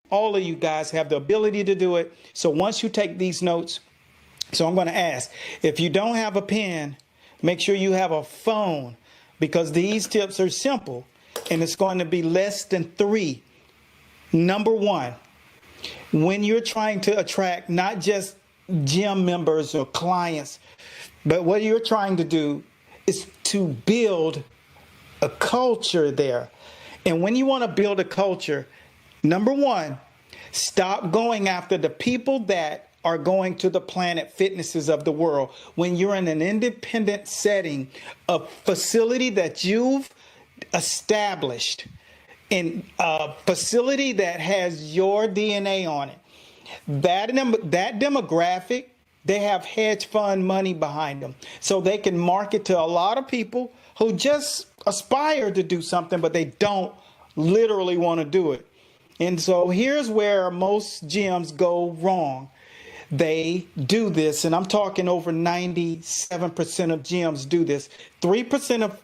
all of you guys have the ability to do it. So once you take these notes, so I'm going to ask, if you don't have a pen, make sure you have a phone, because these tips are simple and it's going to be less than 3. Number 1, when you're trying to attract not just gym members or clients, but what you're trying to do is to build a culture there. And when you want to build a culture, number 1, stop going after the people that are going to the Planet Fitnesses of the world. When you're in an independent setting, a facility that you've established, in a facility that has your DNA on it, that demographic, they have hedge fund money behind them. So they can market to a lot of people who just aspire to do something, but they don't literally want to do it. And so here's where most gyms go wrong. They do this, and I'm talking over 97% of gyms do this. 3% of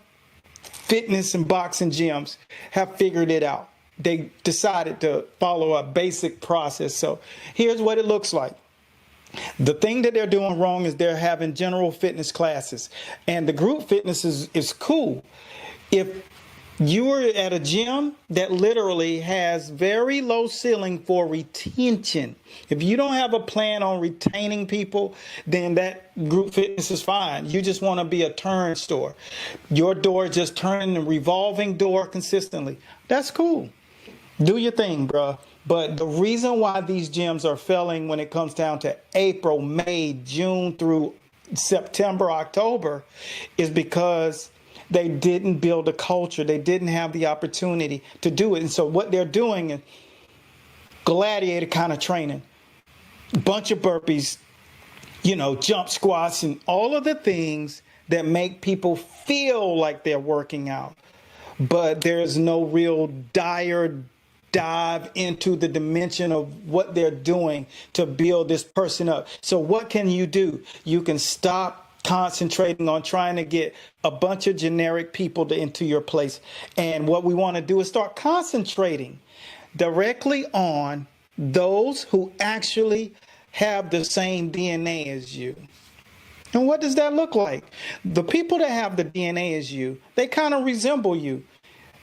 fitness and boxing gyms have figured it out. They decided to follow a basic process. So here's what it looks like. The thing that they're doing wrong is they're having general fitness classes, and the group fitness is cool. If you are at a gym that literally has very low ceiling for retention, if you don't have a plan on retaining people, then that group fitness is fine. You just want to be a turn store. Your door just turning a revolving door consistently. That's cool. Do your thing, bro. But the reason why these gyms are failing when it comes down to April, May, June through September, October is because they didn't build a culture. They didn't have the opportunity to do it. And so what they're doing is gladiator kind of training, bunch of burpees, jump squats and all of the things that make people feel like they're working out. But there's no real dive into the dimension of what they're doing to build this person up. So what can you do? You can stop concentrating on trying to get a bunch of generic people into your place. And what we want to do is start concentrating directly on those who actually have the same DNA as you. And what does that look like? The people that have the DNA as you, they kind of resemble you.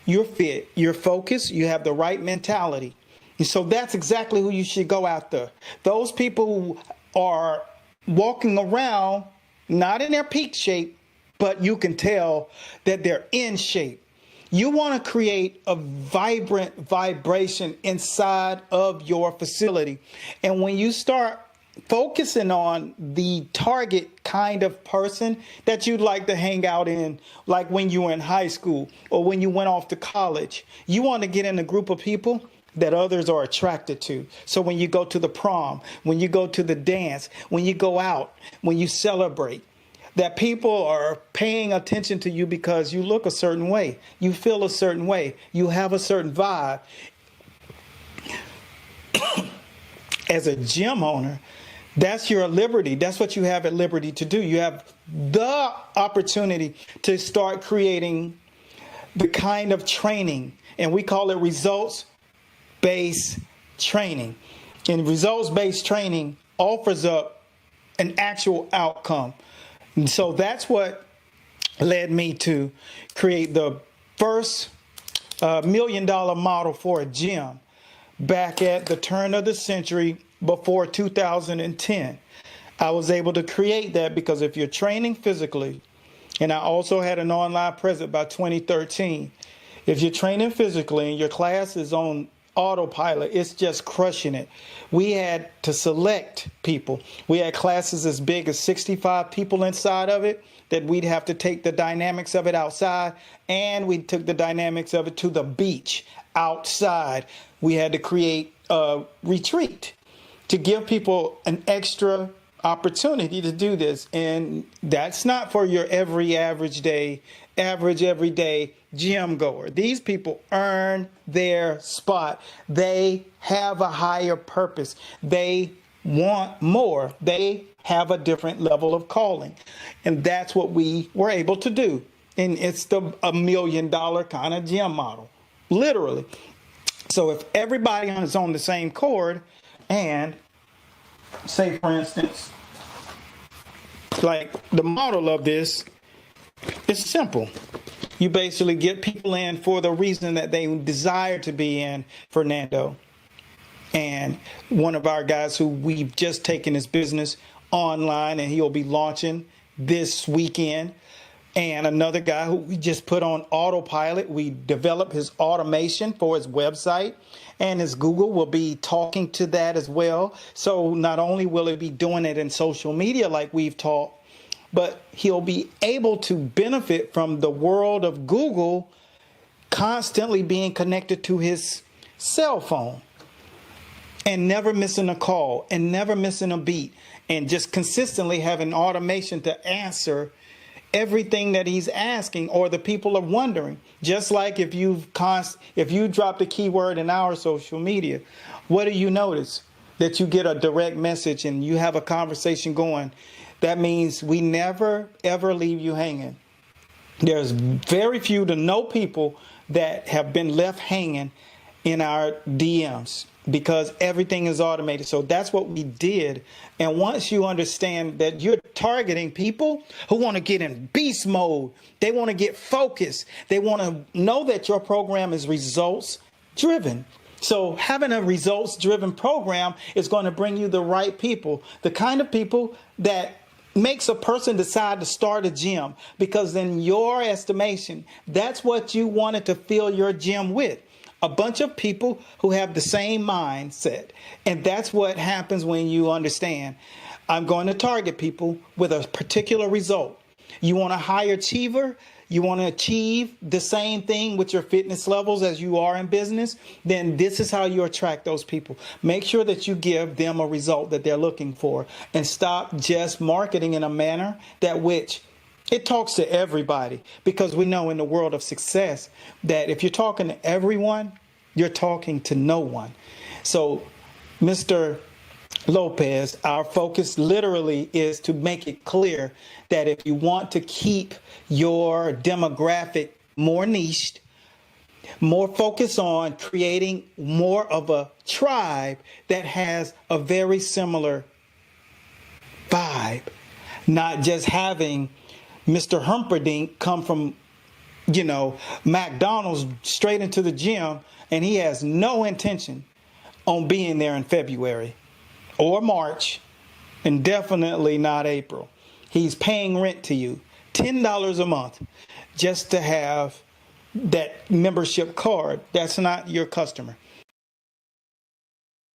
You're fit, you're focused, you have the right mentality. And so that's exactly who you should go after. Those people who are walking around not in their peak shape, but you can tell that they're in shape. You want to create a vibrant vibration inside of your facility. And when you start focusing on the target kind of person that you'd like to hang out in, like when you were in high school or when you went off to college, you want to get in a group of people that others are attracted to. So when you go to the prom, when you go to the dance, when you go out, when you celebrate, that people are paying attention to you because you look a certain way, you feel a certain way, you have a certain vibe. As a gym owner, that's your liberty. That's what you have at liberty to do. You have the opportunity to start creating the kind of training, and we call it results-based training. And results-based training offers up an actual outcome. And so that's what led me to create the first $1 million model for a gym back at the turn of the century before 2010. I was able to create that because if you're training physically, and I also had an online presence by 2013, if you're training physically and your class is on autopilot, it's just crushing it. We had to select people. We had classes as big as 65 people inside of it that we'd have to take the dynamics of it outside, and we took the dynamics of it to the beach outside. We had to create a retreat to give people an extra opportunity to do this. And that's not for your average everyday gym goer. These people earn their spot. They have a higher purpose. They want more. They have a different level of calling. And that's what we were able to do. And it's the $1 million kind of gym model, literally. So if everybody is on the same chord, and say, for instance, like the model of this is simple. You basically get people in for the reason that they desire to be in, Fernando. And one of our guys who we've just taken his business online, and he'll be launching this weekend. And another guy who we just put on autopilot. We developed his automation for his website, and his Google will be talking to that as well. So not only will it be doing it in social media like we've taught, but he'll be able to benefit from the world of Google constantly being connected to his cell phone and never missing a call and never missing a beat, and just consistently having automation to answer everything that he's asking, or the people are wondering. Just like if you drop a keyword in our social media, what do you notice? That you get a direct message and you have a conversation going. That means we never, ever leave you hanging. There's very few to no people that have been left hanging in our DMs, because everything is automated. So that's what we did. And once you understand that you're targeting people who want to get in beast mode, they want to get focused, they want to know that your program is results driven. So having a results driven program is going to bring you the right people, the kind of people that makes a person decide to start a gym, because in your estimation, that's what you wanted to fill your gym with. A bunch of people who have the same mindset. And that's what happens when you understand, I'm going to target people with a particular result. You want a high achiever? You want to achieve the same thing with your fitness levels as you are in business? Then this is how you attract those people. Make sure that you give them a result that they're looking for, and stop just marketing in a manner that which it talks to everybody, because we know in the world of success that if you're talking to everyone, you're talking to no one. So, Mr. Lopez, our focus literally is to make it clear that if you want to keep your demographic more niched, more focus on creating more of a tribe that has a very similar vibe, not just having Mr. Humperdinck come from, McDonald's straight into the gym, and he has no intention on being there in February or March, and definitely not April. He's paying rent to you, $10 a month, just to have that membership card. That's not your customer.